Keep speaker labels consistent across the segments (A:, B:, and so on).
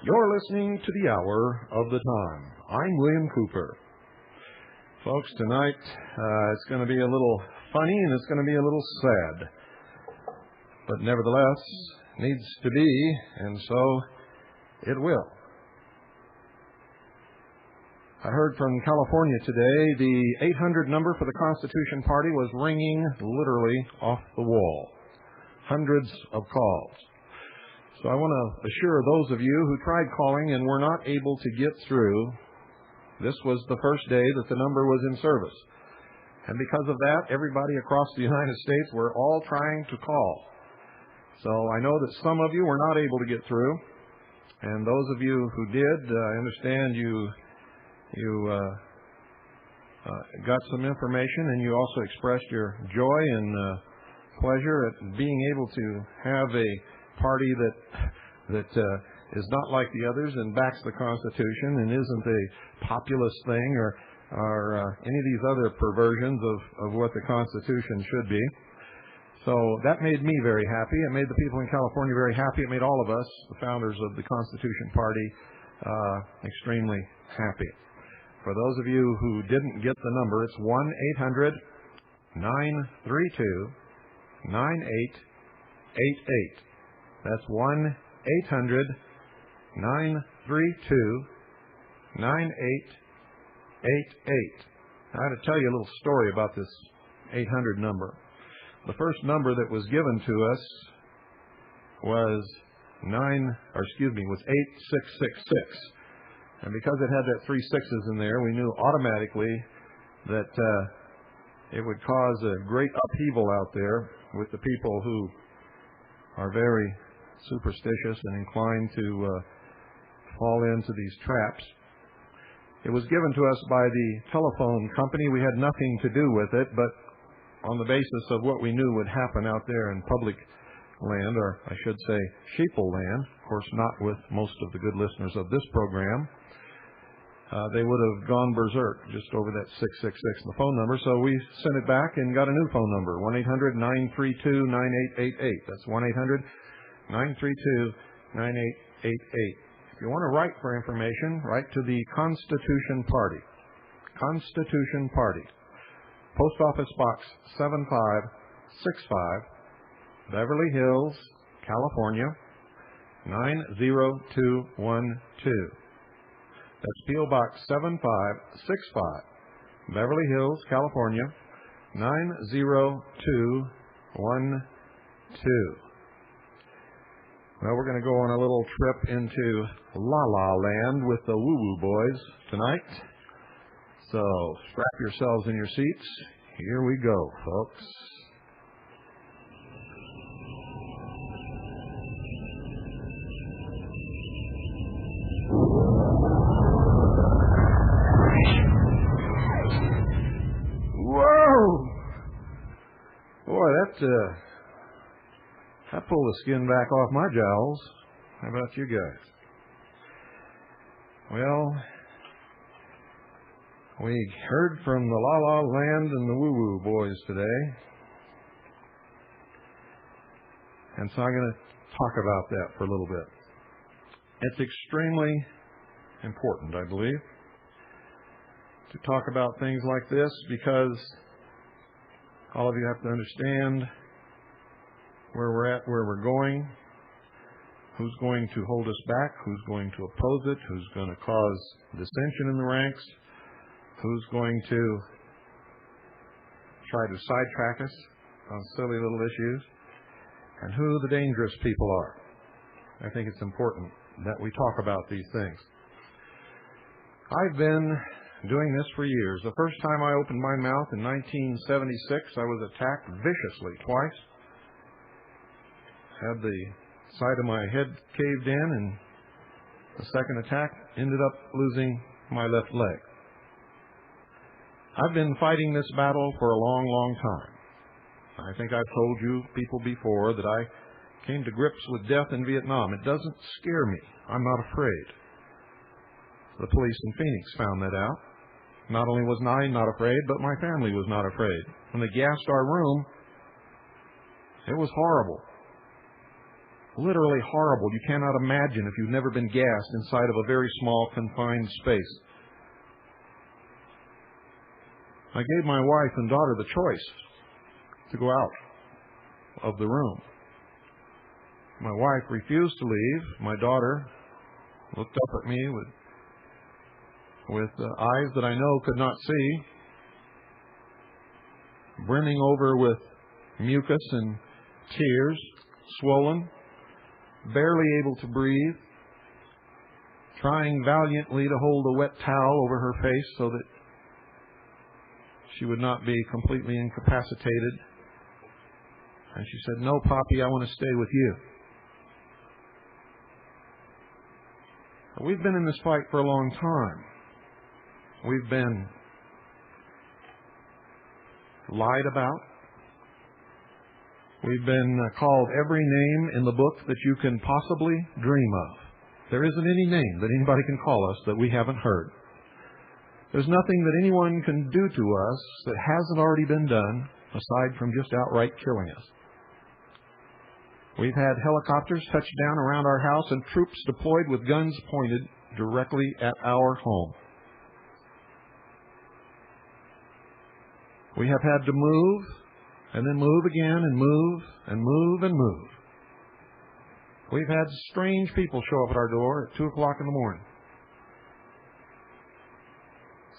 A: You're listening to the Hour of the Time. I'm William Cooper. Folks, tonight it's going to be a little funny and it's going to be a little sad. But nevertheless, needs to be, and so it will. I heard from California today the 800 number for the Constitution Party was ringing literally off the wall. Hundreds of calls. So I want to assure those of you who tried calling and were not able to get through, this was the first day that the number was in service. And because of that, everybody across the United States were all trying to call. So I know that some of you were not able to get through. And those of you who did, I understand you got some information and you also expressed your joy and pleasure at being able to have a party that is not like the others and backs the Constitution and isn't a populist thing or any of these other perversions of what the Constitution should be. So that made me very happy. It made the people in California very happy. It made all of us, the founders of the Constitution Party, extremely happy. For those of you who didn't get the number, it's 1-800-932-9888. That's 1-800-932-9888. I had to tell you a little story about this 800 number. The first number that was given to us was 8666. And because it had that 3 sixes in there, we knew automatically that it would cause a great upheaval out there with the people who are very superstitious and inclined to fall into these traps. It was given to us by the telephone company. We had nothing to do with it, but on the basis of what we knew would happen out there in public land, or I should say sheeple land, of course not with most of the good listeners of this program, they would have gone berserk just over that 666, the phone number. So we sent it back and got a new phone number, 1-800-932-9888. That's 1-800-932-9888. If you want to write for information, write to the Constitution Party. Constitution Party. Post Office Box 7565, Beverly Hills, California, 90212. That's P.O. Box 7565, Beverly Hills, California, 90212. Well, we're going to go on a little trip into La La Land with the Woo Woo Boys tonight. So strap yourselves in your seats. Here we go, folks. That pulled the skin back off my jowls. How about you guys? Well, we heard from the La La Land and the Woo Woo Boys today. And so I'm going to talk about that for a little bit. It's extremely important, I believe, to talk about things like this because all of you have to understand where we're at, where we're going, who's going to hold us back, who's going to oppose it, who's going to cause dissension in the ranks, who's going to try to sidetrack us on silly little issues, and who the dangerous people are. I think it's important that we talk about these things. I've been doing this for years. The first time I opened my mouth in 1976, I was attacked viciously twice. Had the side of my head caved in, and the second attack ended up losing my left leg. I've been fighting this battle for a long, long time. I think I've told you people before that I came to grips with death in Vietnam. It doesn't scare me. I'm not afraid. The police in Phoenix found that out. Not only was I not afraid, but my family was not afraid. When they gassed our room, it was horrible. Literally horrible. You cannot imagine if you've never been gassed inside of a very small, confined space. I gave my wife and daughter the choice to go out of the room. My wife refused to leave. My daughter looked up at me with eyes that I know could not see, brimming over with mucus and tears, swollen, barely able to breathe, trying valiantly to hold a wet towel over her face so that she would not be completely incapacitated. And she said, "No, Poppy, I want to stay with you." We've been in this fight for a long time. We've been lied about. We've been called every name in the book that you can possibly dream of. There isn't any name that anybody can call us that we haven't heard. There's nothing that anyone can do to us that hasn't already been done, aside from just outright killing us. We've had helicopters touch down around our house and troops deployed with guns pointed directly at our home. We have had to move, and then move again, and move, and move, and move. We've had strange people show up at our door at 2 o'clock in the morning.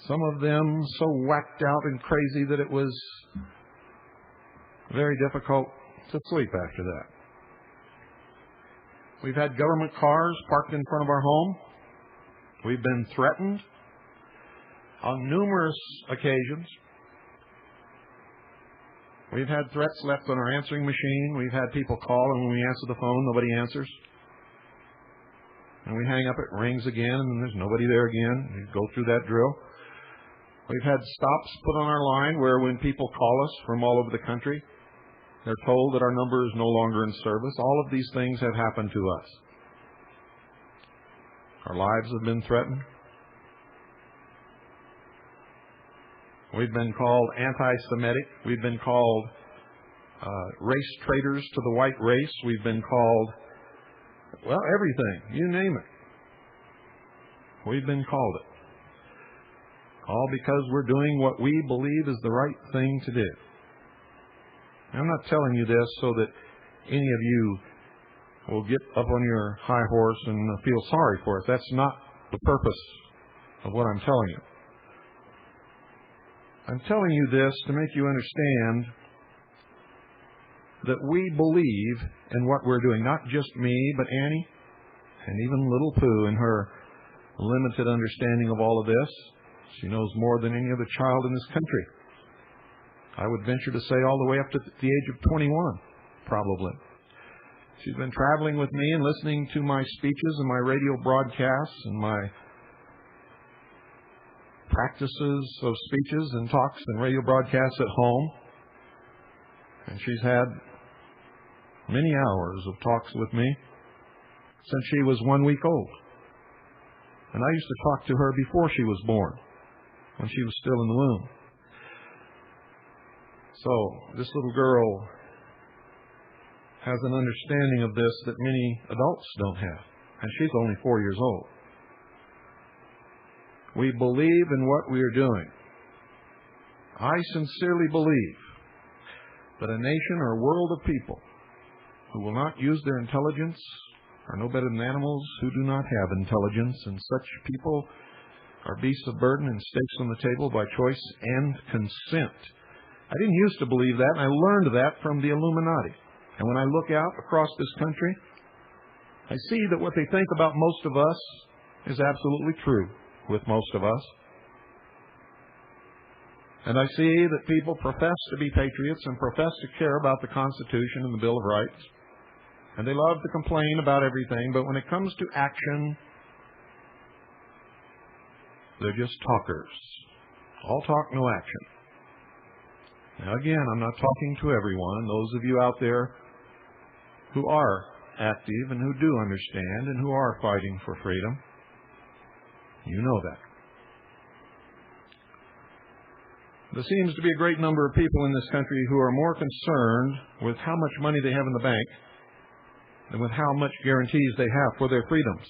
A: Some of them so whacked out and crazy that it was very difficult to sleep after that. We've had government cars parked in front of our home. We've been threatened on numerous occasions. We've had threats left on our answering machine. We've had people call, and when we answer the phone, nobody answers. And we hang up, it rings again, and there's nobody there again. We go through that drill. We've had stops put on our line where when people call us from all over the country, they're told that our number is no longer in service. All of these things have happened to us. Our lives have been threatened. We've been called anti-Semitic. We've been called race traitors to the white race. We've been called, well, everything. You name it. We've been called it. All because we're doing what we believe is the right thing to do. I'm not telling you this so that any of you will get up on your high horse and feel sorry for us. That's not the purpose of what I'm telling you. I'm telling you this to make you understand that we believe in what we're doing. Not just me, but Annie, and even little Pooh in her limited understanding of all of this. She knows more than any other child in this country. I would venture to say all the way up to the age of 21, probably. She's been traveling with me and listening to my speeches and my radio broadcasts and my practices of speeches and talks and radio broadcasts at home. And she's had many hours of talks with me since she was 1 week old. And I used to talk to her before she was born, when she was still in the womb. So this little girl has an understanding of this that many adults don't have. And she's only 4 years old. We believe in what we are doing. I sincerely believe that a nation or world of people who will not use their intelligence are no better than animals who do not have intelligence, and such people are beasts of burden and stakes on the table by choice and consent. I didn't used to believe that, and I learned that from the Illuminati. And when I look out across this country, I see that what they think about most of us is absolutely true with most of us. And I see that people profess to be patriots and profess to care about the Constitution and the Bill of Rights. And they love to complain about everything, but when it comes to action, they're just talkers. All talk, no action. Now again, I'm not talking to everyone. Those of you out there who are active and who do understand and who are fighting for freedom, you know that. There seems to be a great number of people in this country who are more concerned with how much money they have in the bank than with how much guarantees they have for their freedoms.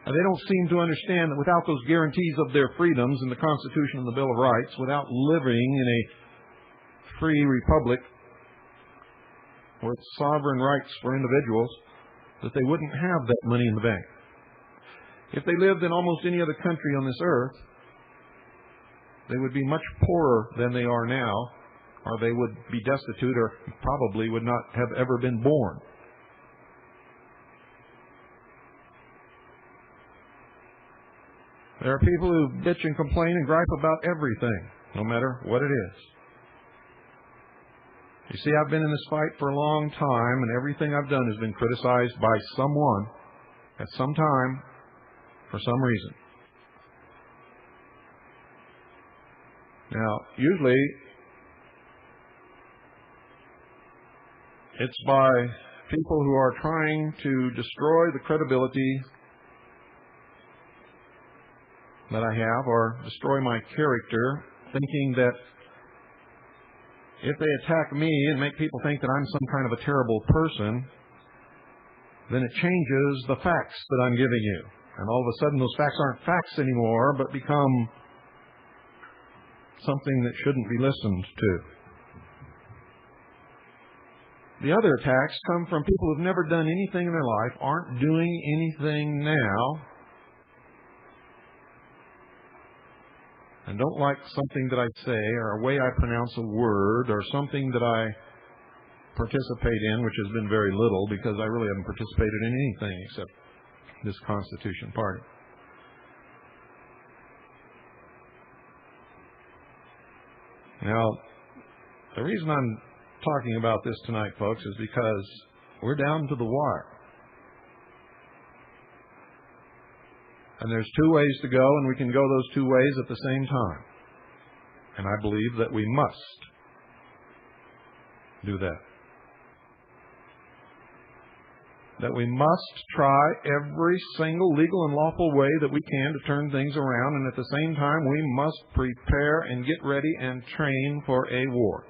A: And they don't seem to understand that without those guarantees of their freedoms in the Constitution and the Bill of Rights, without living in a free republic with sovereign rights for individuals, that they wouldn't have that money in the bank. If they lived in almost any other country on this earth, they would be much poorer than they are now, or they would be destitute, or probably would not have ever been born. There are people who bitch and complain and gripe about everything, no matter what it is. You see, I've been in this fight for a long time, and everything I've done has been criticized by someone at some time for some reason. Now, usually, it's by people who are trying to destroy the credibility that I have, or destroy my character, thinking that if they attack me and make people think that I'm some kind of a terrible person, then it changes the facts that I'm giving you. And all of a sudden, those facts aren't facts anymore, but become something that shouldn't be listened to. The other attacks come from people who've never done anything in their life, aren't doing anything now, and don't like something that I say, or a way I pronounce a word, or something that I participate in, which has been very little, because I really haven't participated in anything except this Constitution Party. Now, the reason I'm talking about this tonight, folks, is because we're down to the wire. And there's two ways to go, and we can go those two ways at the same time. And I believe that we must do that. That we must try every single legal and lawful way that we can to turn things around, and at the same time we must prepare and get ready and train for a war.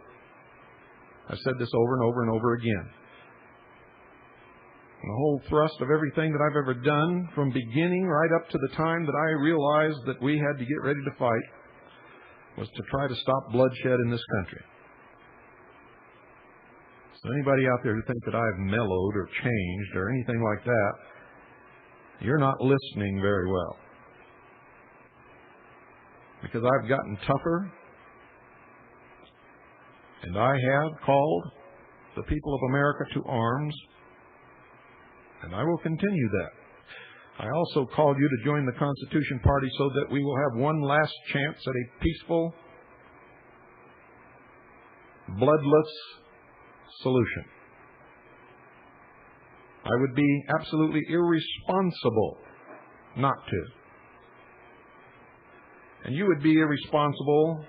A: I've said this over and over and over again. And the whole thrust of everything that I've ever done, from beginning right up to the time that I realized that we had to get ready to fight, was to try to stop bloodshed in this country. So anybody out there who thinks that I've mellowed or changed or anything like that, you're not listening very well. Because I've gotten tougher, and I have called the people of America to arms, and I will continue that. I also called you to join the Constitution Party so that we will have one last chance at a peaceful, bloodless solution. I would be absolutely irresponsible not to. And you would be irresponsible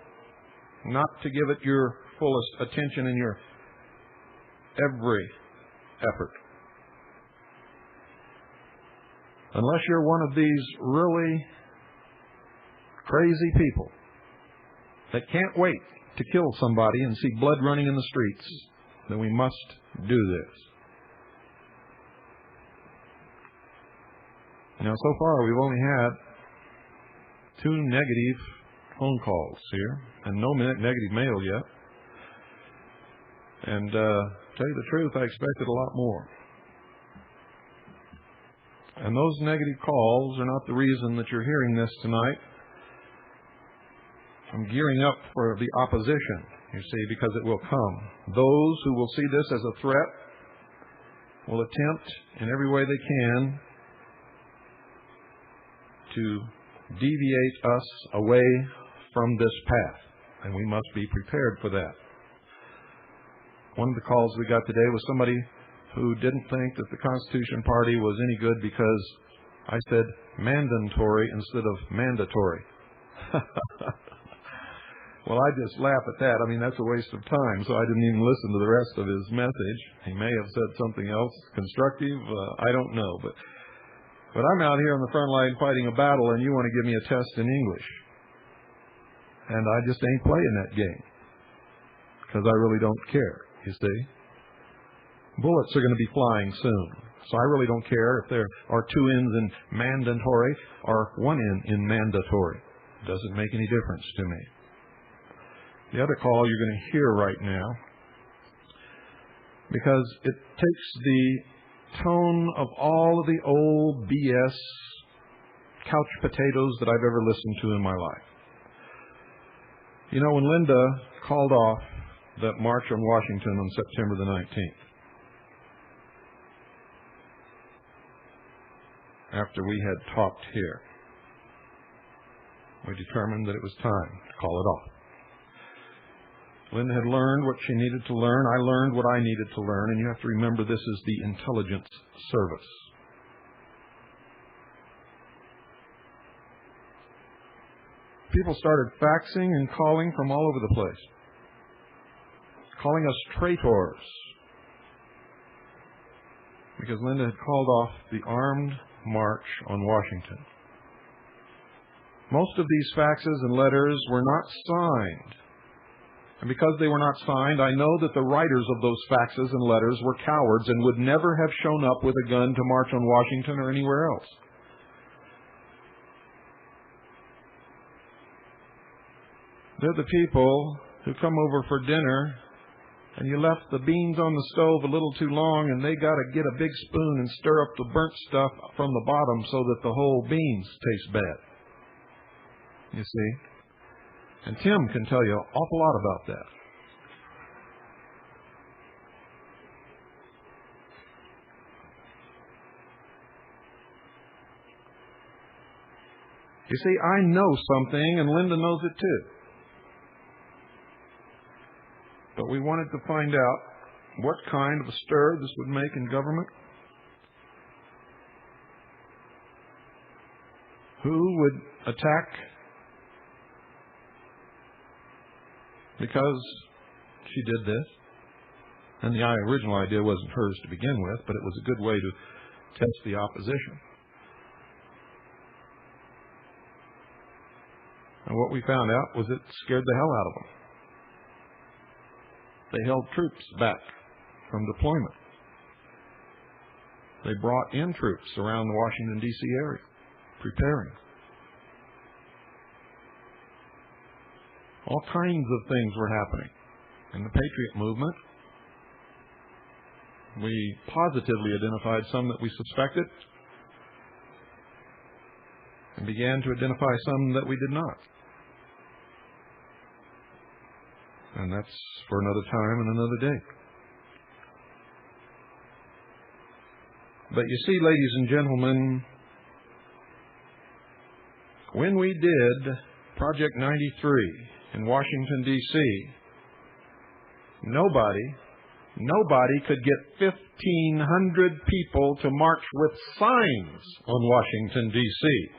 A: not to give it your fullest attention and your every effort. Unless you're one of these really crazy people that can't wait to kill somebody and see blood running in the streets, then we must do this. Now, so far, we've only had 2 negative phone calls here, and no negative mail yet. And tell you the truth, I expected a lot more. And those negative calls are not the reason that you're hearing this tonight. I'm gearing up for the opposition You see, because it will come. Those who will see this as a threat will attempt in every way they can to deviate us away from this path, and we must be prepared for that. One of the calls we got today was somebody who didn't think that the Constitution Party was any good because I said mandatory instead of mandatory. Well, I just laugh at that. I mean, that's a waste of time, so I didn't even listen to the rest of his message. He may have said something else constructive. I don't know. But I'm out here on the front line fighting a battle, and you want to give me a test in English. And I just ain't playing that game because I really don't care, you see. Bullets are going to be flying soon, so I really don't care if there are two N's in mandatory or one N in mandatory. It doesn't make any difference to me. The other call you're going to hear right now, because it takes the tone of all of the old BS couch potatoes that I've ever listened to in my life. You know, when Linda called off that march on Washington on September the 19th, after we had talked here, we determined that it was time to call it off. Linda had learned what she needed to learn. I learned what I needed to learn. And you have to remember, this is the intelligence service. People started faxing and calling from all over the place, calling us traitors, because Linda had called off the armed march on Washington. Most of these faxes and letters were not signed. And because they were not signed, I know that the writers of those faxes and letters were cowards and would never have shown up with a gun to march on Washington or anywhere else. They're the people who come over for dinner and you left the beans on the stove a little too long and they got to get a big spoon and stir up the burnt stuff from the bottom so that the whole beans taste bad. You see? And Tim can tell you an awful lot about that. You see, I know something, and Linda knows it too. But we wanted to find out what kind of a stir this would make in government. Who would attack because she did this. And the original idea wasn't hers to begin with, but it was a good way to test the opposition. And what we found out was it scared the hell out of them. They held troops back from deployment. They brought in troops around the Washington, D.C. area, preparing. All kinds of things were happening. In the Patriot movement, we positively identified some that we suspected and began to identify some that we did not. And that's for another time and another day. But you see, ladies and gentlemen, when we did Project 93 in Washington, D.C., nobody could get 1,500 people to march with signs on Washington, D.C.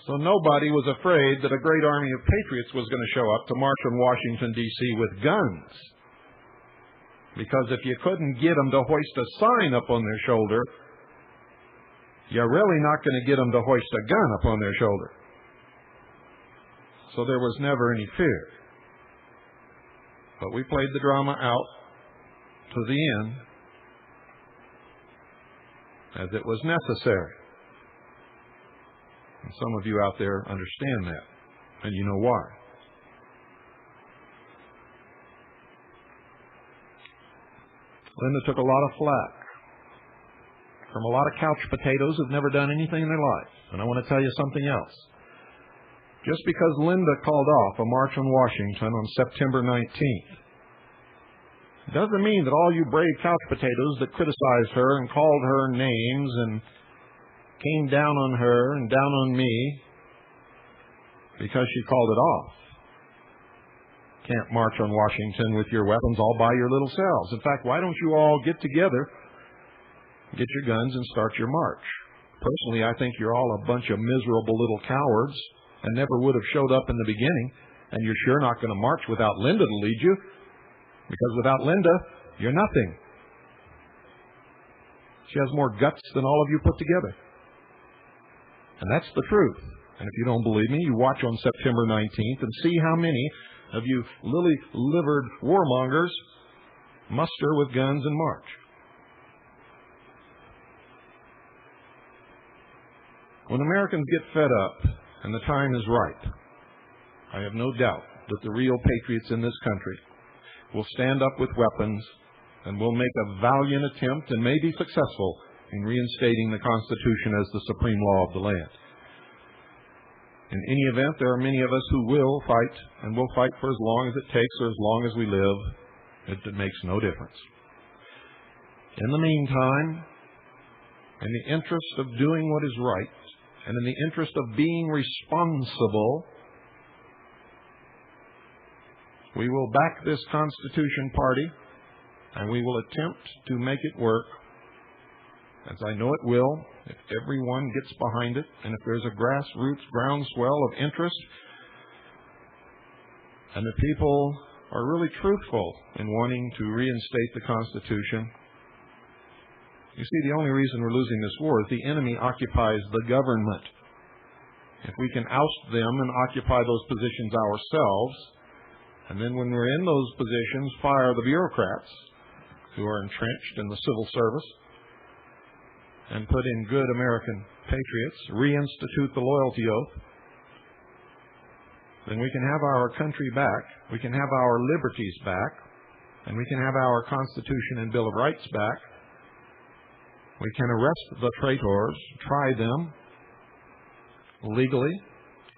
A: So nobody was afraid that a great army of patriots was going to show up to march on Washington, D.C. with guns. Because if you couldn't get them to hoist a sign up on their shoulder, you're really not going to get them to hoist a gun up on their shoulder. So there was never any fear. But we played the drama out to the end as it was necessary. And some of you out there understand that, and you know why. Linda took a lot of flack from a lot of couch potatoes who've never done anything in their life. And I want to tell you something else. Just because Linda called off a march on Washington on September 19th doesn't mean that all you brave couch potatoes that criticized her and called her names and came down on her and down on me because she called it off can't march on Washington with your weapons all by your little selves. In fact, why don't you all get together, get your guns, and start your march? Personally, I think you're all a bunch of miserable little cowards and never would have showed up in the beginning, and you're sure not going to march without Linda to lead you, because without Linda, you're nothing. She has more guts than all of you put together. And that's the truth. And if you don't believe me, you watch on September 19th and see how many of you lily-livered warmongers muster with guns and march. When Americans get fed up and the time is right, I have no doubt that the real patriots in this country will stand up with weapons and will make a valiant attempt and may be successful in reinstating the Constitution as the supreme law of the land. In any event, there are many of us who will fight, and will fight for as long as it takes or as long as we live. It makes no difference. In the meantime, in the interest of doing what is right, and in the interest of being responsible, we will back this Constitution Party, and we will attempt to make it work, as I know it will, if everyone gets behind it, and if there's a grassroots groundswell of interest, and the people are really truthful in wanting to reinstate the Constitution. You see, the only reason we're losing this war is the enemy occupies the government. If we can oust them and occupy those positions ourselves, and then when we're in those positions, fire the bureaucrats who are entrenched in the civil service, and put in good American patriots, reinstitute the loyalty oath, then we can have our country back, we can have our liberties back, and we can have our Constitution and Bill of Rights back. We can arrest the traitors, try them legally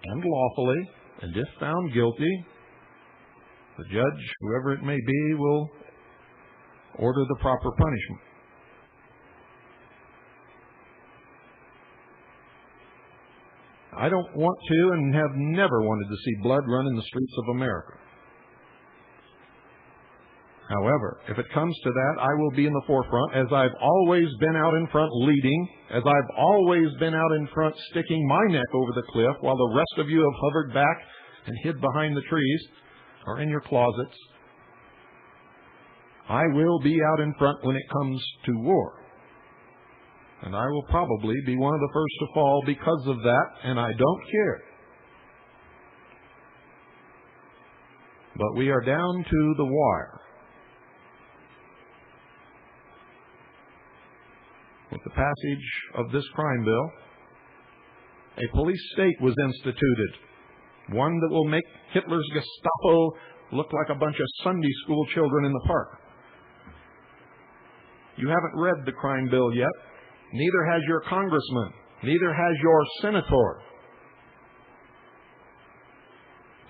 A: and lawfully, and if found guilty, the judge, whoever it may be, will order the proper punishment. I don't want to and have never wanted to see blood run in the streets of America. However, if it comes to that, I will be in the forefront, as I've always been out in front leading, as I've always been out in front sticking my neck over the cliff while the rest of you have hovered back and hid behind the trees or in your closets. I will be out in front when it comes to war. And I will probably be one of the first to fall because of that, and I don't care. But we are down to the wire. With the passage of this crime bill, a police state was instituted, one that will make Hitler's Gestapo look like a bunch of Sunday school children in the park. You haven't read the crime bill yet. Neither has your congressman. Neither has your senator.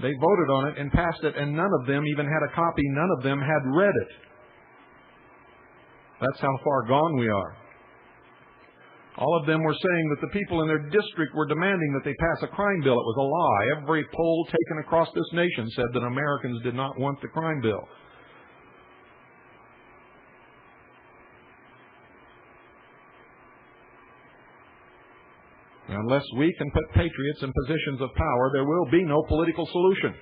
A: They voted on it and passed it, and none of them even had a copy. None of them had read it. That's how far gone we are. All of them were saying that the people in their district were demanding that they pass a crime bill. It was a lie. Every poll taken across this nation said that Americans did not want the crime bill. Unless we can put patriots in positions of power, there will be no political solution.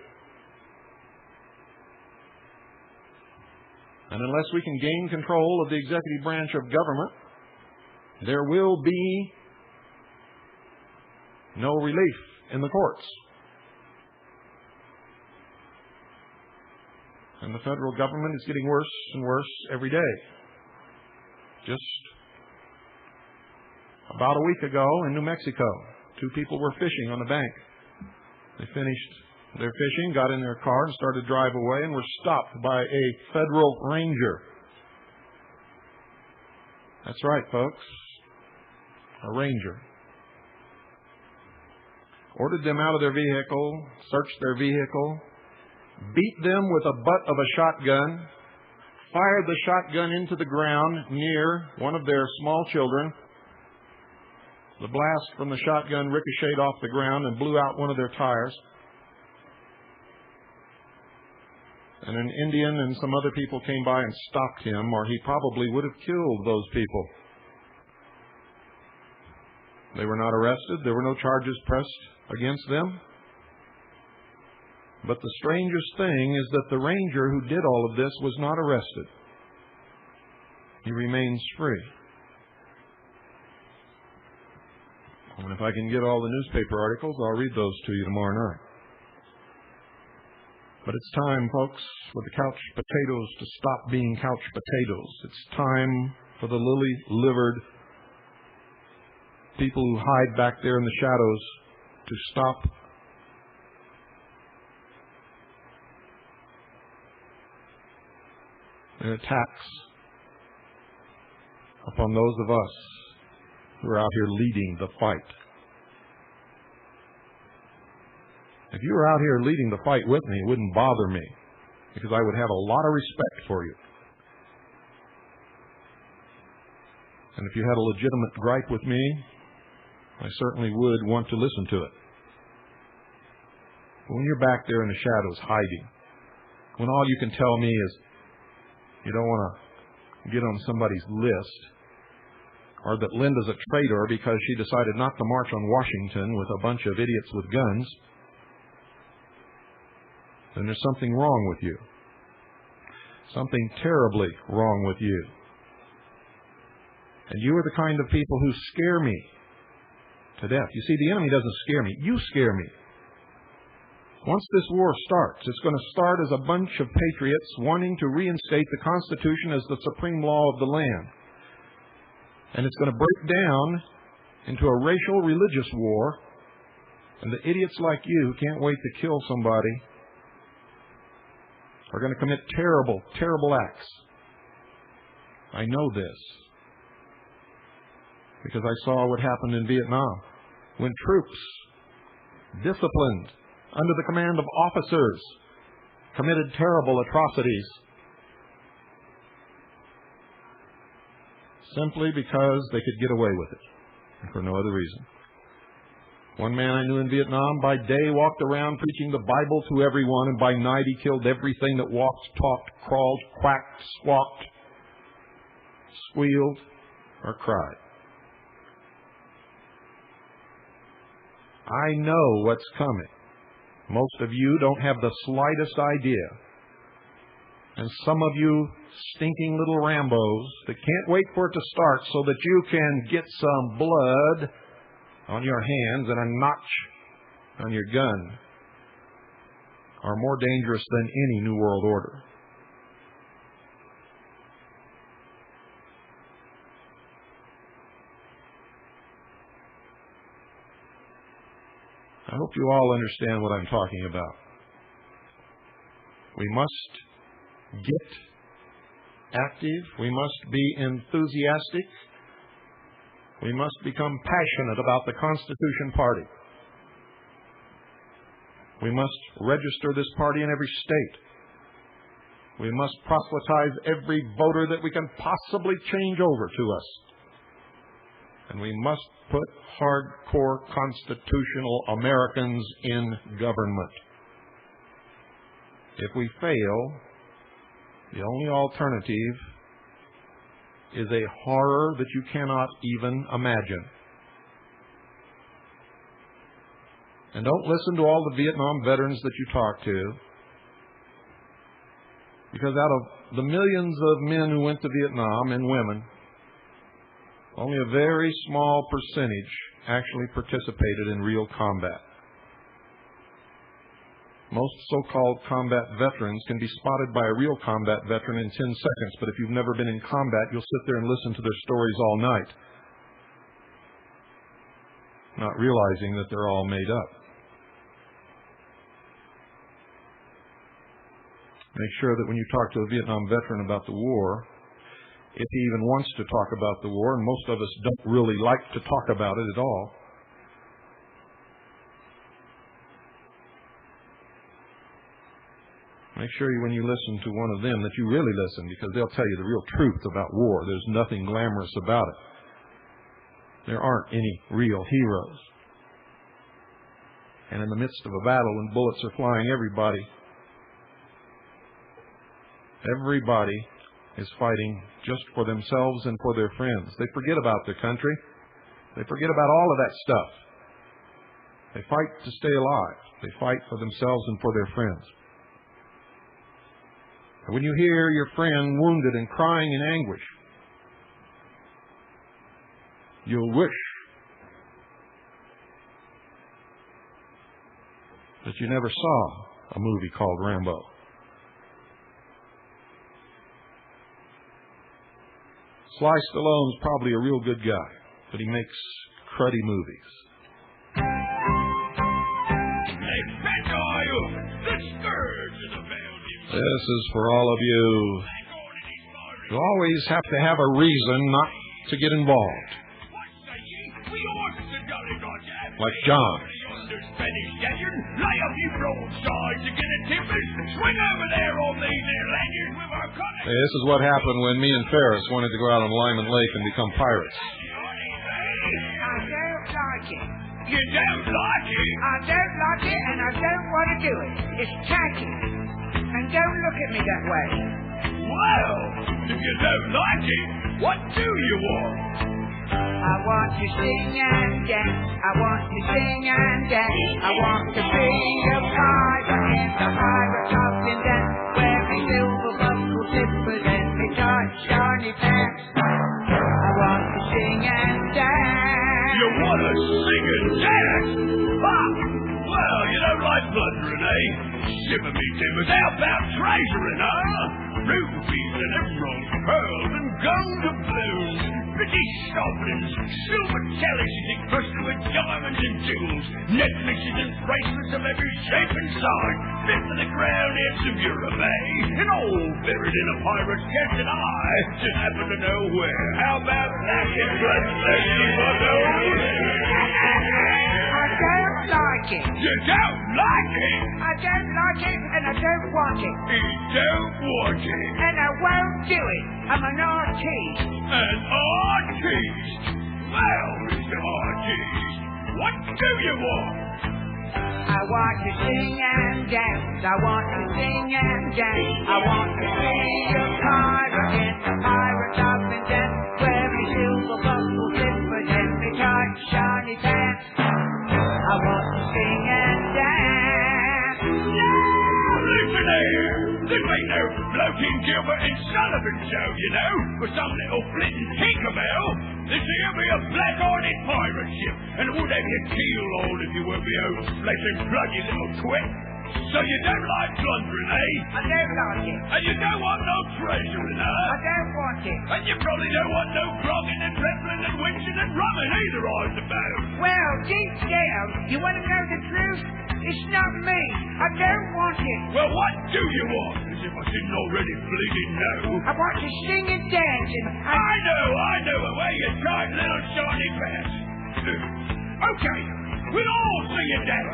A: And unless we can gain control of the executive branch of government, there will be no relief in the courts. And the federal government is getting worse and worse every day. Just about a week ago in New Mexico, 2 people were fishing on the bank. They finished their fishing, got in their car, and started to drive away, and were stopped by a federal ranger. That's right, folks. A ranger. ordered them out of their vehicle, searched their vehicle, beat them with the butt of a shotgun, fired the shotgun into the ground near one of their small children. The blast from the shotgun ricocheted off the ground and blew out one of their tires. And an Indian and some other people came by and stopped him, or he probably would have killed those people. They were not arrested. There were no charges pressed against them. But the strangest thing is that the ranger who did all of this was not arrested. He remains free. And if I can get all the newspaper articles, I'll read those to you tomorrow night. But it's time, folks, for the couch potatoes to stop being couch potatoes. It's time for the lily-livered people who hide back there in the shadows to stop their attacks upon those of us who are out here leading the fight. If you were out here leading the fight with me, it wouldn't bother me, because I would have a lot of respect for you. And if you had a legitimate gripe with me, I certainly would want to listen to it. But when you're back there in the shadows hiding, when all you can tell me is you don't want to get on somebody's list, or that Linda's a traitor because she decided not to march on Washington with a bunch of idiots with guns, then there's something wrong with you. Something terribly wrong with you. And you are the kind of people who scare me to death. You see, the enemy doesn't scare me. You scare me. Once this war starts, it's going to start as a bunch of patriots wanting to reinstate the Constitution as the supreme law of the land. And it's going to break down into a racial, religious war. And the idiots like you who can't wait to kill somebody are going to commit terrible, terrible acts. I know this because I saw what happened in Vietnam when troops, disciplined under the command of officers, committed terrible atrocities simply because they could get away with it, and for no other reason. One man I knew in Vietnam by day walked around preaching the Bible to everyone, and by night he killed everything that walked, talked, crawled, quacked, squawked, squealed, or cried. I know what's coming. Most of you don't have the slightest idea. And some of you stinking little Rambos that can't wait for it to start so that you can get some blood on your hands and a notch on your gun are more dangerous than any New World Order. I hope you all understand what I'm talking about. We must get active. We must be enthusiastic. We must become passionate about the Constitution Party. We must register this party in every state. We must proselytize every voter that we can possibly change over to us. And we must put hardcore constitutional Americans in government. If we fail, the only alternative is a horror that you cannot even imagine. And don't listen to all the Vietnam veterans that you talk to, because out of the millions of men who went to Vietnam and women, only a very small percentage actually participated in real combat. Most so-called combat veterans can be spotted by a real combat veteran in 10 seconds, but if you've never been in combat, you'll sit there and listen to their stories all night, not realizing that they're all made up. Make sure that when you talk to a Vietnam veteran about the war, if he even wants to talk about the war, and most of us don't really like to talk about it at all, Make sure when you listen to one of them that you really listen, because they'll tell you the real truth about war. There's nothing glamorous about it. There aren't any real heroes. And in the midst of a battle when bullets are flying, everybody is fighting just for themselves and for their friends. They forget about their country. They forget about all of that stuff. They fight to stay alive. They fight for themselves and for their friends. And when you hear your friend wounded and crying in anguish, you'll wish that you never saw a movie called Rambo. Sly Stallone's probably a real good guy, but he makes cruddy movies. This is for all of you. You always have to have a reason not to get involved. Like John. This is what happened when me and Ferris wanted to go out on Lyman Lake and become pirates.
B: I don't like it.
C: You don't like it?
B: I don't like it, and I don't want to do it. It's tacky. And don't look at me that way.
C: Well, if you don't like it, what do you want?
B: I want to sing and dance. I want to sing and dance. I want to be a pirate in the pirate captain dance, wearing silver buckle slippers and me tight shiny pants. I want to sing and dance.
C: You want to sing and dance? Ah, well, you don't like blundering, eh? Shiver me timbers, how about treasuring, huh? Rubies and emeralds, pearls and gold doubloons, British sovereigns, silver chalices encrusted with diamonds and jewels, necklaces and bracelets of every shape and size, fit for the crown heads of Europe, eh? And all buried in a pirate's chest, and I just happen to know where. How about that? It's
B: I don't like it.
C: You don't like it?
B: I don't like it, and I don't want it.
C: You don't want it?
B: And I won't do it. I'm an artiste.
C: An artiste? Well, Mr. Artiste, what do you want?
B: I want to sing and dance. I want to sing and dance. I want to be a pirate in the pirate up and dance, wearing silver buckle slippers and me tight shiny pants. I want to sing and dance.
C: Listen here! This ain't no floating Gilbert and Sullivan show, you know, with some little flitting tinkerbell. This here be a black-hearted pirate ship, and it would have your keel on if you were my own flesh and blood, you little twit. So you don't like plundering, eh?
B: I don't like it.
C: And you don't want no treasuring, huh?
B: I don't want it.
C: And you probably don't want no grogging and reveling and winching and rumming either, I suppose.
B: Well, deep down, you want to know the truth? It's not me. I don't want it.
C: Well, what do you want? As if I didn't already bleeding know.
B: I want to sing and dance and...
C: I know, away you tight little shiny pants. Okay, we'll all sing and dance.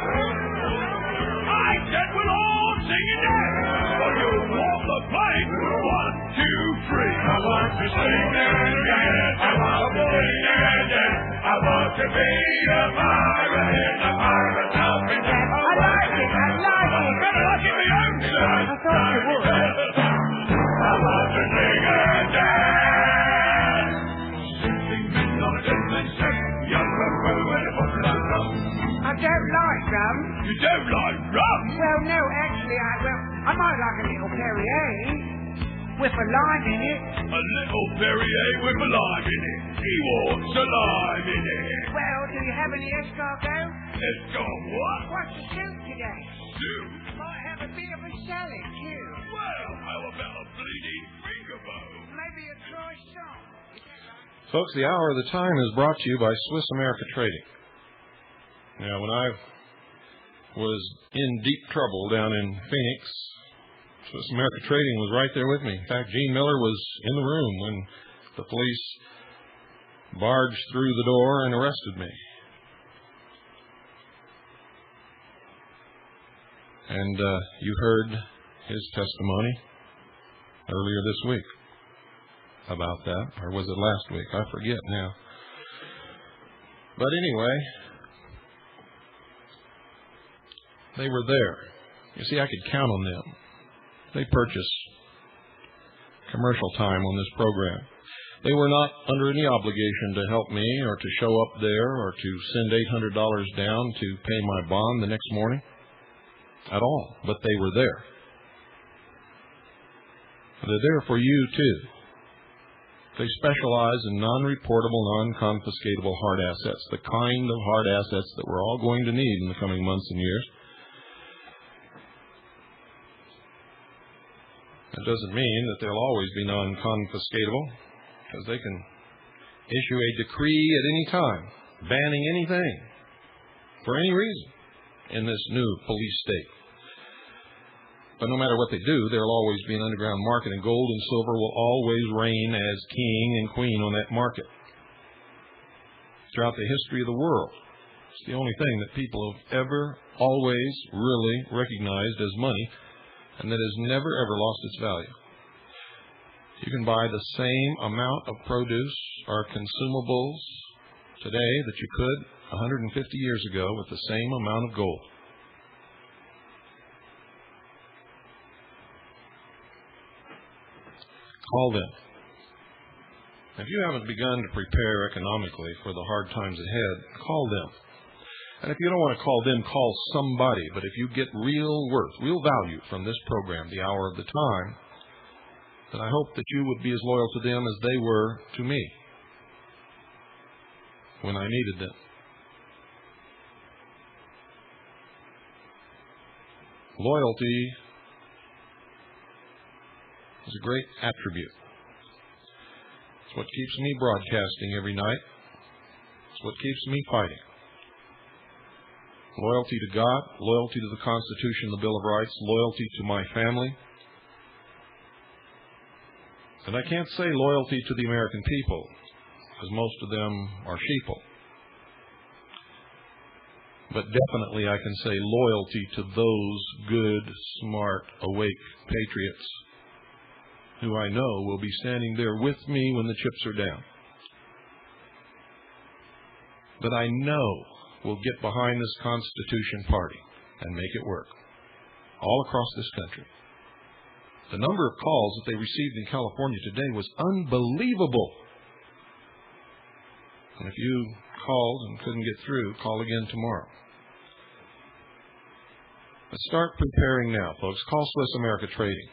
C: I said we'll all sing and dance. But you'll walk the plank. 1, 2, 3. I want to sing and dance. I want to sing and dance. I want to be a pirate in the pirate house and dance.
B: I like it. I like it.
C: I'm better like it my own son.
B: I thought you would.
C: I want to sing and dance. Sing men on a gentleman's set. Young row and a bottle of rum.
B: I don't like rum.
C: You don't like rum?
B: Well, no, actually, I might like a little Perrier with a lime in it.
C: A little Perrier with a lime in it. He wants a lime in it.
B: Well, do you have any escargot?
C: Escargot what?
B: What's the soup today?
C: Soup?
B: Might have a bit of a salad, too.
C: Well, how about a bleeding finger bone?
B: Maybe a croissant.
A: Folks, the hour of the time is brought to you by Swiss America Trading. Now, when I was in deep trouble down in Phoenix, Swiss America Trading was right there with me. In fact, Gene Miller was in the room when the police barged through the door and arrested me. And you heard his testimony earlier this week about that. Or was it last week? I forget now. But anyway, they were there. You see, I could count on them. They purchased commercial time on this program. They were not under any obligation to help me or to show up there or to send $800 down to pay my bond the next morning at all. But they were there. They're there for you too. They specialize in non-reportable, non-confiscatable hard assets, the kind of hard assets that we're all going to need in the coming months and years. It doesn't mean that they'll always be non-confiscatable, because they can issue a decree at any time, banning anything, for any reason, in this new police state. But no matter what they do, there will always be an underground market, and gold and silver will always reign as king and queen on that market. Throughout the history of the world, it's the only thing that people have ever, always really recognized as money, and that has never, ever lost its value. You can buy the same amount of produce or consumables today that you could 150 years ago with the same amount of gold. Call them. If you haven't begun to prepare economically for the hard times ahead, call them. And if you don't want to call them, call somebody. But if you get real worth, real value from this program, the Hour of the Time, then I hope that you would be as loyal to them as they were to me when I needed them. Loyalty is a great attribute. It's what keeps me broadcasting every night. It's what keeps me fighting. Loyalty to God, loyalty to the Constitution, the Bill of Rights, loyalty to my family. And I can't say loyalty to the American people, because most of them are sheeple. But definitely I can say loyalty to those good, smart, awake patriots who I know will be standing there with me when the chips are down. That I know will get behind this Constitution Party and make it work all across this country. The number of calls that they received in California today was unbelievable. And if you called and couldn't get through, call again tomorrow. But start preparing now, folks. Call Swiss America Trading.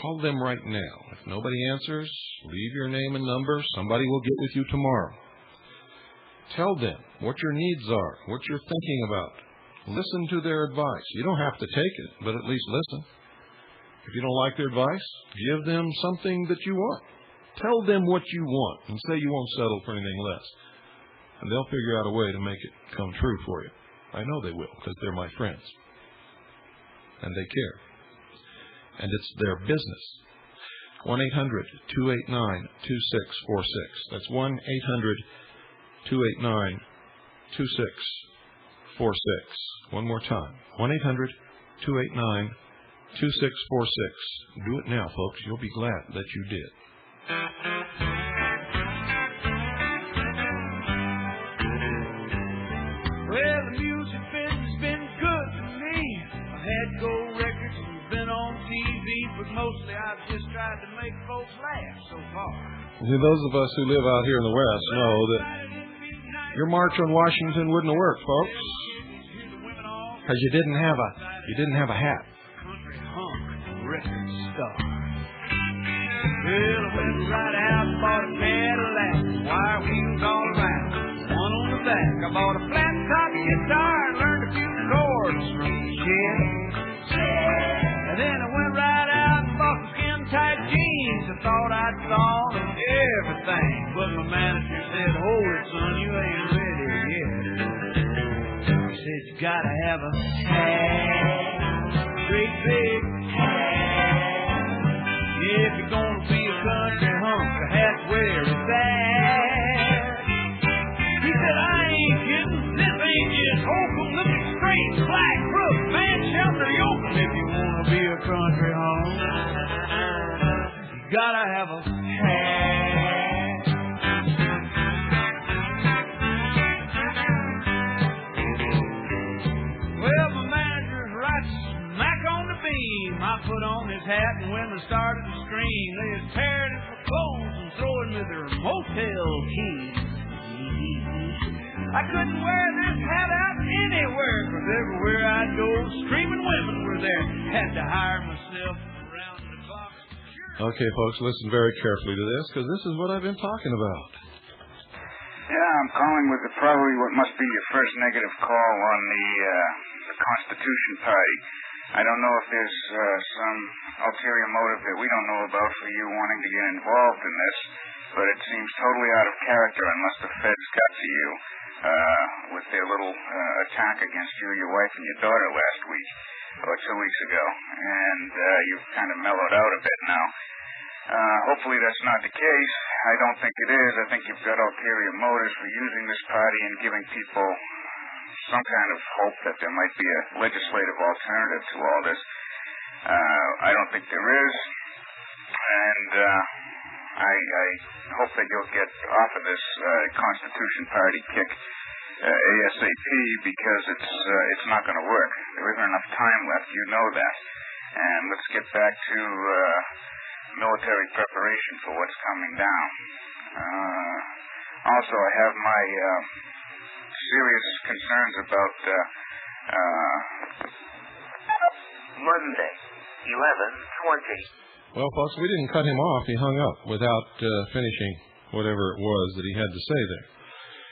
A: Call them right now. If nobody answers, leave your name and number. Somebody will get with you tomorrow. Tell them what your needs are, what you're thinking about. Listen to their advice. You don't have to take it, but at least listen. If you don't like their advice, give them something that you want. Tell them what you want and say you won't settle for anything less. And they'll figure out a way to make it come true for you. I know they will, because they're my friends. And they care. And it's their business. 1-800-289-2646. That's 1-800-289-2646. One more time. 1-800-289-2646. Do it now, folks. You'll be glad that you did.
B: Well, the music business been good to me. I had gold records and been on TV, but mostly I've just tried to make folks laugh so far.
A: See, those of us who live out here in the West know that your march on Washington wouldn't have worked, folks, because you didn't have a hat.
B: Country hunk record star. Well, I went right out and bought a Cadillac, wire wheels all around, one on the back. I bought a flat top guitar and learned a few chords from the shed. And then I went right out and bought some skin-tight jeans. I thought I'd thought of everything, but my manager said, "Hold it, son, you ain't ready yet." He said, "You gotta have a hat, great big hat. If you're gonna be a country hunk, a hat wear is that." He said, "I ain't kidding. This ain't just Oakland. Look at straight, black, crook, man, shelter, yokel if you wanna gonna be a country home. You gotta have a hat. Well, my manager's right smack on the beam. I put on his hat and women started to scream. They was tearing it for clothes and throwing me their motel keys. I couldn't wear this hat out anywhere, 'cause everywhere I'd go, screaming women were there. Had to hire myself around the clock.
A: Okay, folks, listen very carefully to this, because this is what I've been talking about.
D: Yeah, I'm calling with probably what must be your first negative call on the Constitution Party. I don't know if there's some ulterior motive that we don't know about for you wanting to get involved in this, but it seems totally out of character unless the feds got to you with their little attack against you, your wife, and your daughter last week, or 2 weeks ago. And you've kind of mellowed out a bit now. Hopefully that's not the case. I don't think it is. I think you've got ulterior motives for using this party and giving people some kind of hope that there might be a legislative alternative to all this. I don't think there is. And I hope that you'll get off of this Constitution Party kick ASAP, because it's not going to work. There isn't enough time left. You know that. And let's get back to military preparation for what's coming down. Also, I have my serious concerns about
E: Monday, 11:20.
A: Well, folks, we didn't cut him off. He hung up without finishing whatever it was that he had to say there.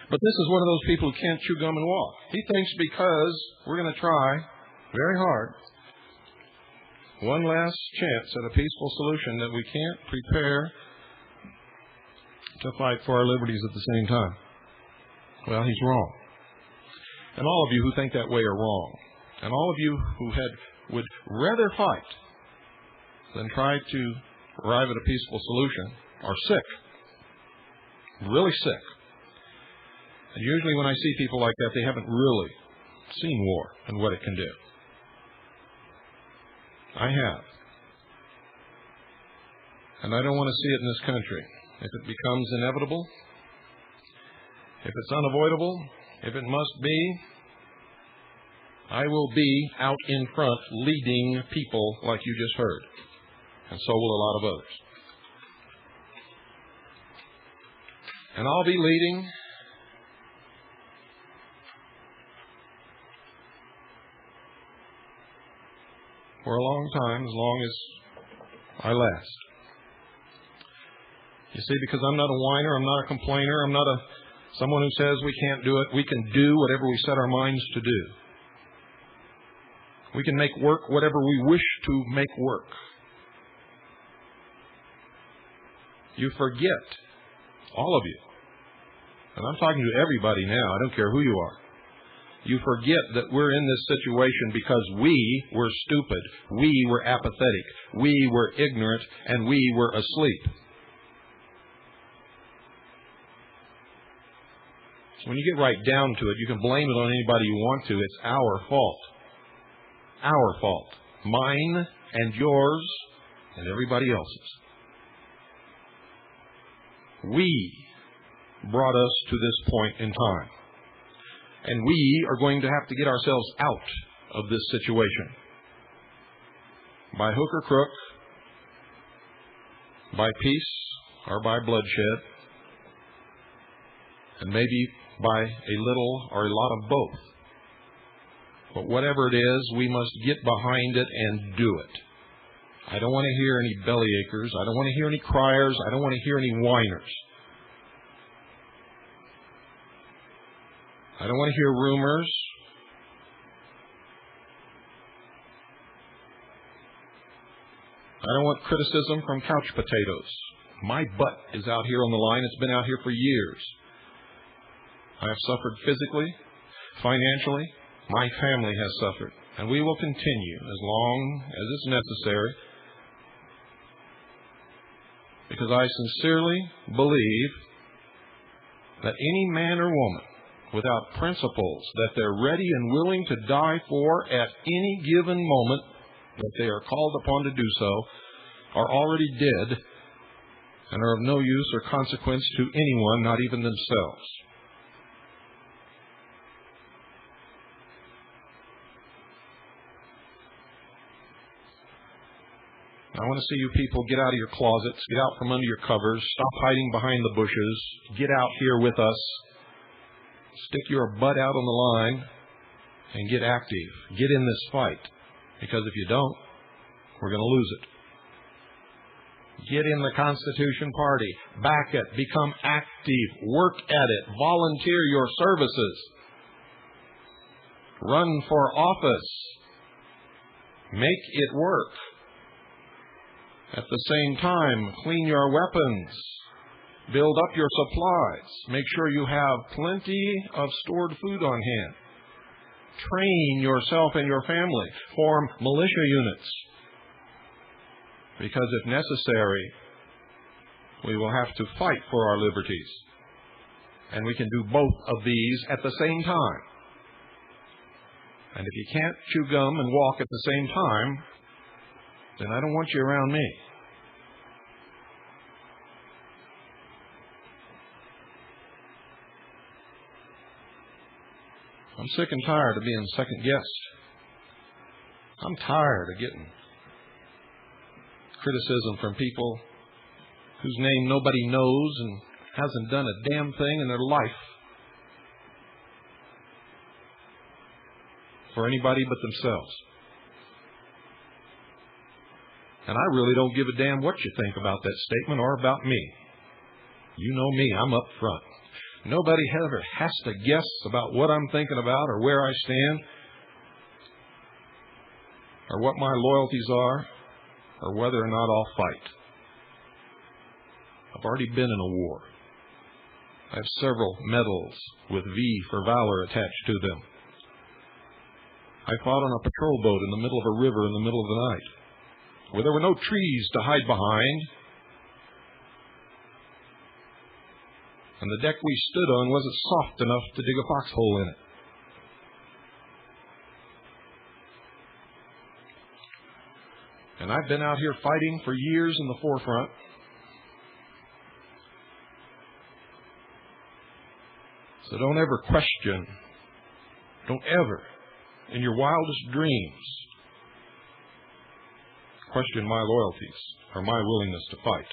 A: But this is one of those people who can't chew gum and walk. He thinks because we're going to try very hard, one last chance at a peaceful solution, that we can't prepare to fight for our liberties at the same time. Well, he's wrong. And all of you who think that way are wrong. And all of you who would rather fight than try to arrive at a peaceful solution are sick. Really sick. And usually when I see people like that, they haven't really seen war and what it can do. I have. And I don't want to see it in this country. If it becomes inevitable, if it's unavoidable, if it must be, I will be out in front leading people like you just heard. And so will a lot of others. And I'll be leading for a long time, as long as I last. You see, because I'm not a whiner, I'm not a complainer, I'm not someone who says we can't do it. We can do whatever we set our minds to do. We can make work whatever we wish to make work. You forget, all of you, and I'm talking to everybody now, I don't care who you are. You forget that we're in this situation because we were stupid, we were apathetic, we were ignorant, and we were asleep. So when you get right down to it, you can blame it on anybody you want to. It's our fault. Our fault. Mine and yours and everybody else's. We brought us to this point in time. And we are going to have to get ourselves out of this situation. By hook or crook, by peace or by bloodshed, and maybe by a little or a lot of both. But whatever it is, we must get behind it and do it. I don't want to hear any bellyachers. I don't want to hear any criers. I don't want to hear any whiners. I don't want to hear rumors. I don't want criticism from couch potatoes. My butt is out here on the line. It's been out here for years. I have suffered physically, financially. My family has suffered. And we will continue as long as it's necessary, because I sincerely believe that any man or woman without principles that they're ready and willing to die for at any given moment that they are called upon to do so, are already dead and are of no use or consequence to anyone, not even themselves. I want to see you people get out of your closets, get out from under your covers, stop hiding behind the bushes, get out here with us, stick your butt out on the line, and get active. Get in this fight, because if you don't, we're going to lose it. Get in the Constitution Party, back it, become active, work at it, volunteer your services, run for office, make it work. At the same time, clean your weapons, build up your supplies, make sure you have plenty of stored food on hand. Train yourself and your family, form militia units, because if necessary, we will have to fight for our liberties. And we can do both of these at the same time. And if you can't chew gum and walk at the same time, then I don't want you around me. I'm sick and tired of being second guessed. I'm tired of getting criticism from people whose name nobody knows and hasn't done a damn thing in their life for anybody but themselves. And I really don't give a damn what you think about that statement or about me. You know me, I'm up front. Nobody ever has to guess about what I'm thinking about or where I stand or what my loyalties are or whether or not I'll fight. I've already been in a war. I have several medals with V for valor attached to them. I fought on a patrol boat in the middle of a river in the middle of the night, where there were no trees to hide behind, and the deck we stood on wasn't soft enough to dig a foxhole in it. And I've been out here fighting for years in the forefront. So don't ever question, don't ever, in your wildest dreams, question my loyalties or my willingness to fight.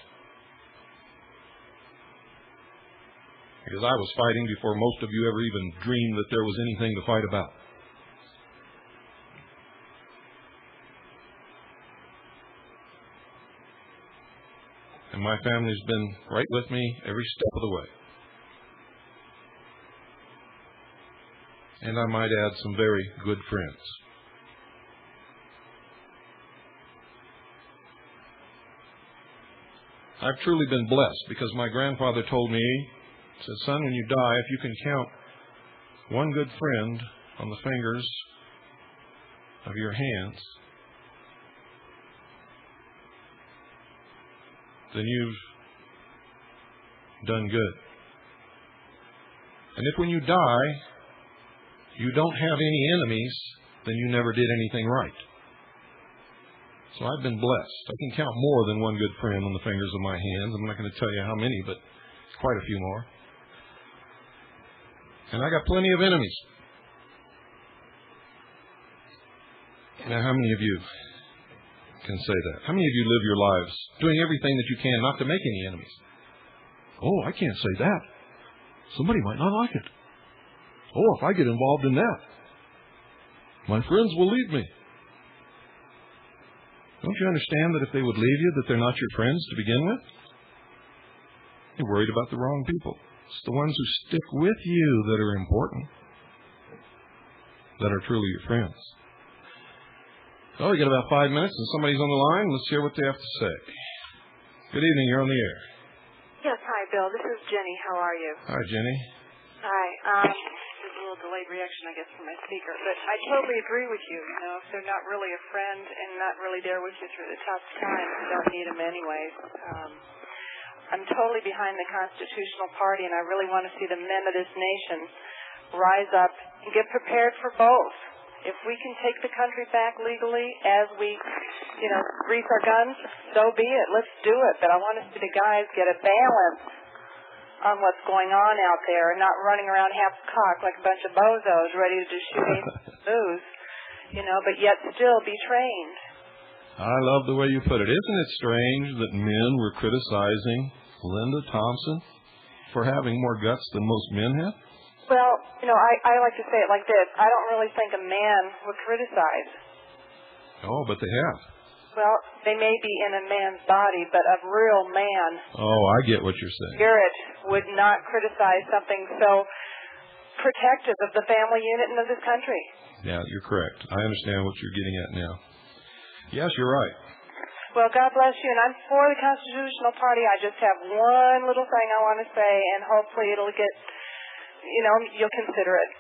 A: Because I was fighting before most of you ever even dreamed that there was anything to fight about. And my family's been right with me every step of the way. And I might add, some very good friends. I've truly been blessed because my grandfather told me, he said, son, when you die, if you can count one good friend on the fingers of your hands, then you've done good. And if when you die, you don't have any enemies, then you never did anything right. So I've been blessed. I can count more than one good friend on the fingers of my hands. I'm not going to tell you how many, but quite a few more. And I got plenty of enemies. Now, how many of you can say that? How many of you live your lives doing everything that you can not to make any enemies? Oh, I can't say that. Somebody might not like it. Oh, if I get involved in that, my friends will leave me. Don't you understand that if they would leave you, that they're not your friends to begin with? You're worried about the wrong people. It's the ones who stick with you that are important, that are truly your friends. Oh, we got about 5 minutes and somebody's on the line. Let's hear what they have to say. Good evening, you're on the air.
F: Yes, hi, Bill. This is Jenny. How are you?
A: Hi, Jenny.
F: Hi. There's a little delayed reaction, I guess, from my speaker. But I totally agree with you. You know, if they're not really a friend and not really there with you through the tough times, you don't need them anyways. I'm totally behind the Constitutional Party, and I really want to see the men of this nation rise up and get prepared for both. If we can take the country back legally as we, grease our guns, so be it. Let's do it. But I want to see the guys get a balance on what's going on out there and not running around half-cocked like a bunch of bozos ready to just shoot moves, but yet still be trained.
A: I love the way you put it. Isn't it strange that men were criticizing Linda Thompson for having more guts than most men have?
F: Well, I like to say it like this. I don't really think a man would criticize.
A: Oh, but they have.
F: Well, they may be in a man's body, but a real man.
A: Oh, I get what you're saying.
F: Spirit would not criticize something so protective of the family unit and of this country.
A: Yeah, you're correct. I understand what you're getting at now. Yes, you're right.
F: Well, God bless you, and I'm for the Constitutional Party. I just have one little thing I want to say, and hopefully it'll get, you'll consider it.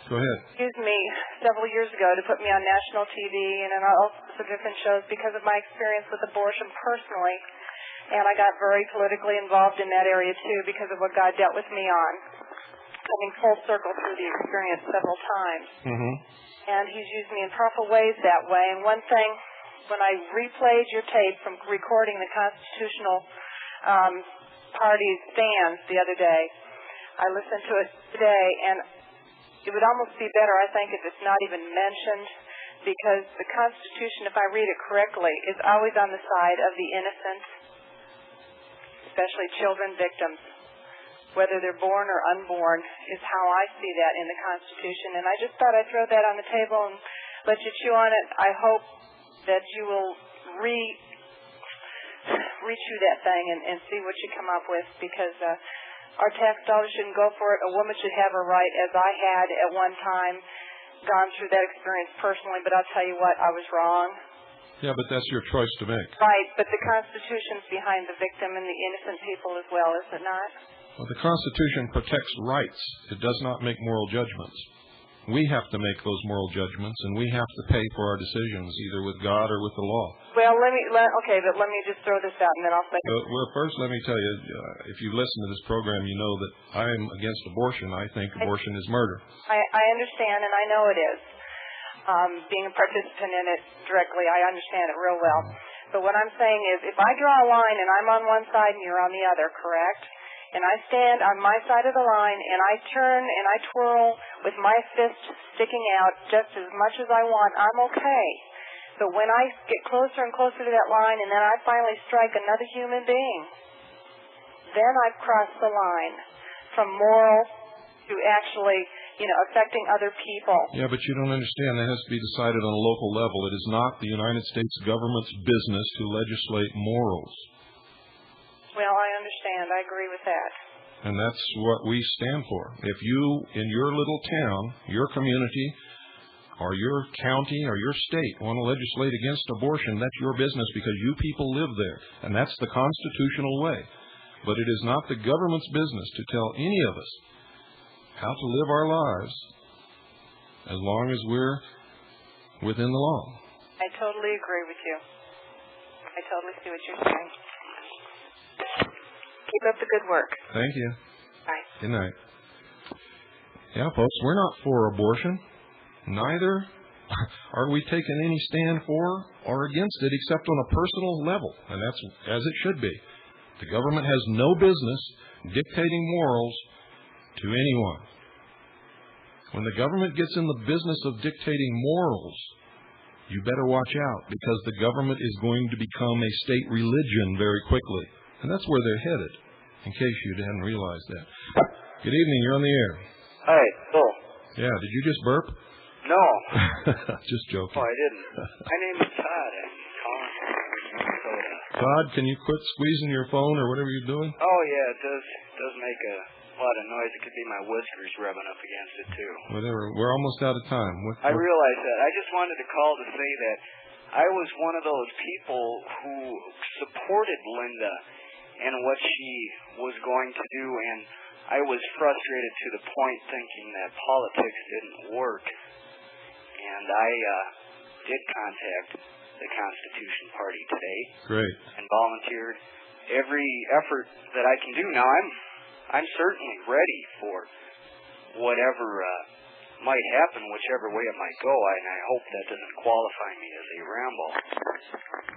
A: Go ahead.
F: Excuse me, several years ago to put me on national TV and on all sorts of different shows because of my experience with abortion personally. And I got very politically involved in that area, too, because of what God dealt with me on. Coming full circle through the experience several times.
A: Mm-hmm.
F: And He's used me in powerful ways that way. And one thing, when I replayed your tape from recording the Constitutional Party's stands the other day, I listened to it today, and it would almost be better, I think, if it's not even mentioned, because the Constitution, if I read it correctly, is always on the side of the innocent, especially children victims. Whether they're born or unborn is how I see that in the Constitution. And I just thought I'd throw that on the table and let you chew on it. I hope that you will rechew that thing and see what you come up with, because our tax dollars shouldn't go for it. A woman should have her right, as I had at one time gone through that experience personally. But I'll tell you what, I was wrong.
A: Yeah, but that's your choice to make.
F: Right, but the Constitution's behind the victim and the innocent people as well, is it not?
A: Well, the Constitution protects rights. It does not make moral judgments. We have to make those moral judgments, and we have to pay for our decisions, either with God or with the law.
F: Well, let me just throw this out, and then I'll say.
A: Well, first, let me tell you, if you listen to this program, you know that I'm against abortion. I think abortion is murder.
F: I understand, and I know it is. Being a participant in it directly, I understand it real well. But what I'm saying is, if I draw a line and I'm on one side and you're on the other, correct? And I stand on my side of the line and I turn and I twirl with my fist sticking out just as much as I want, I'm okay. But when I get closer and closer to that line and then I finally strike another human being, then I've crossed the line from moral to actually, affecting other people.
A: Yeah, but you don't understand. That has to be decided on a local level. It is not the United States government's business to legislate morals.
F: Well, I understand. I agree with that.
A: And that's what we stand for. If you, in your little town, your community, or your county, or your state want to legislate against abortion, that's your business because you people live there. And that's the constitutional way. But it is not the government's business to tell any of us how to live our lives as long as we're within the law.
F: I totally agree with you. I totally see what you're saying. Keep up the good work.
A: Thank you.
F: Bye.
A: Good night. Yeah, folks, we're not for abortion. Neither are we taking any stand for or against it except on a personal level, and that's as it should be. The government has no business dictating morals to anyone. When the government gets in the business of dictating morals, you better watch out, because the government is going to become a state religion very quickly. And that's where they're headed, in case you hadn't realized that. Good evening, you're on the air.
G: Hi, Bill.
A: Yeah, did you just burp?
G: No.
A: Just joking.
G: Oh, I didn't. My name is Todd. I'm calling from Minnesota.
A: Todd, can you quit squeezing your phone or whatever you're doing?
G: Oh, yeah, it does make a lot of noise. It could be my whiskers rubbing up against it, too.
A: Whatever. We're almost out of time.
G: I realize that. I just wanted to call to say that I was one of those people who supported Linda and what she was going to do, and I was frustrated to the point thinking that politics didn't work. And I did contact the Constitution Party today.
A: Great.
G: And volunteered every effort that I can do. Now, I'm certainly ready for whatever might happen whichever way it might go, and I hope that doesn't qualify me as a Rambo.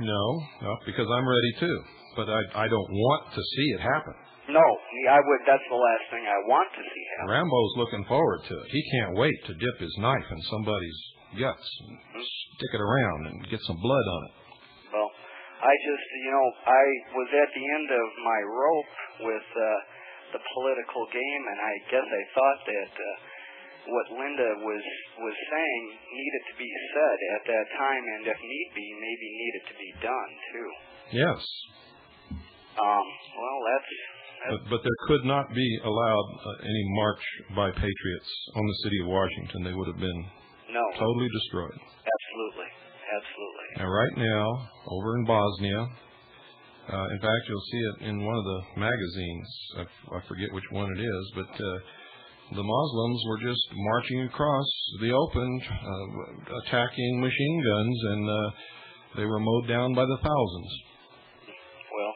A: No, because I'm ready too. But I don't want to see it happen.
G: No, I would. That's the last thing I want to see happen.
A: Rambo's looking forward to it. He can't wait to dip his knife in somebody's guts and stick it around and get some blood on it.
G: Well, I just, I was at the end of my rope with the political game, and I guess I thought that what Linda was saying needed to be said at that time, and if need be, maybe needed to be done too.
A: Yes.
G: Well, that's
A: but there could not be allowed any march by patriots on the city of Washington. They would have been totally destroyed.
G: Absolutely.
A: And right now, over in Bosnia, in fact, you'll see it in one of the magazines. I forget which one it is, but the Muslims were just marching across the open, attacking machine guns, and they were mowed down by the thousands.
G: Well,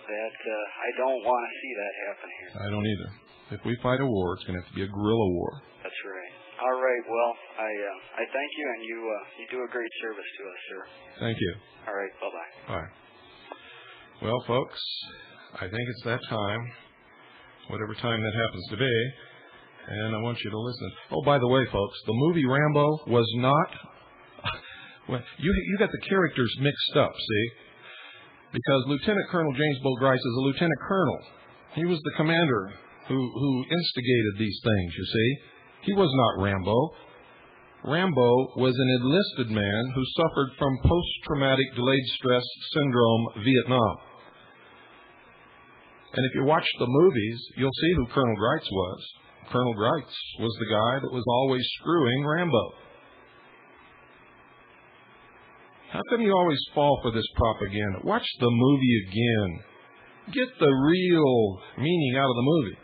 G: I don't want to see that happen here.
A: I don't either. If we fight a war, it's going to have to be a guerrilla war.
G: That's right. All right. Well, I thank you, and you do a great service to us, sir.
A: Thank you.
G: All right. Bye-bye.
A: Bye. Well, folks, I think it's that time, whatever time that happens to be, and I want you to listen. Oh, by the way, folks, the movie Rambo was not... Well, you got the characters mixed up, see? Because Lieutenant Colonel James Bo Grice is a lieutenant colonel. He was the commander who instigated these things, you see. He was not Rambo. Rambo was an enlisted man who suffered from post-traumatic delayed stress syndrome, Vietnam. And if you watch the movies, you'll see who Colonel Grice was. Colonel Grice was the guy that was always screwing Rambo. How come you always fall for this propaganda? Watch the movie again. Get the real meaning out of the movie.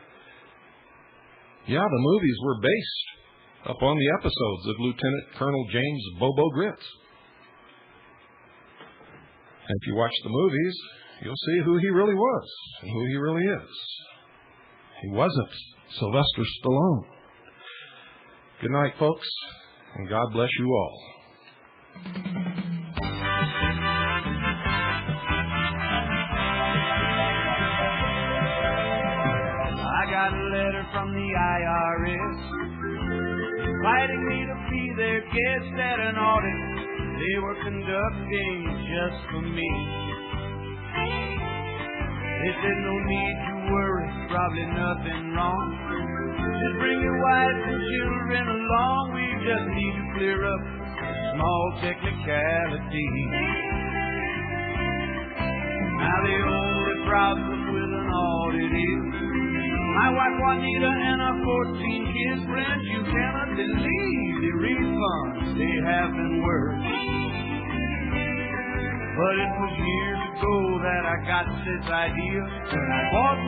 A: Yeah, the movies were based upon the episodes of Lieutenant Colonel James Bobo Grits. And if you watch the movies, you'll see who he really was and who he really is. He wasn't Sylvester Stallone. Good night, folks, and God bless you all.
B: I got a letter from the IRS inviting me to be their guest at an audit they were conducting just for me. They said no need to worry, probably nothing wrong. Just bring your wife and children along. We just need to clear up a small technicality. Now the only problem with an audit is my wife Juanita and our 14 kids, friends, you cannot believe the refunds they have been worth. But it was years ago that I got this idea. I bought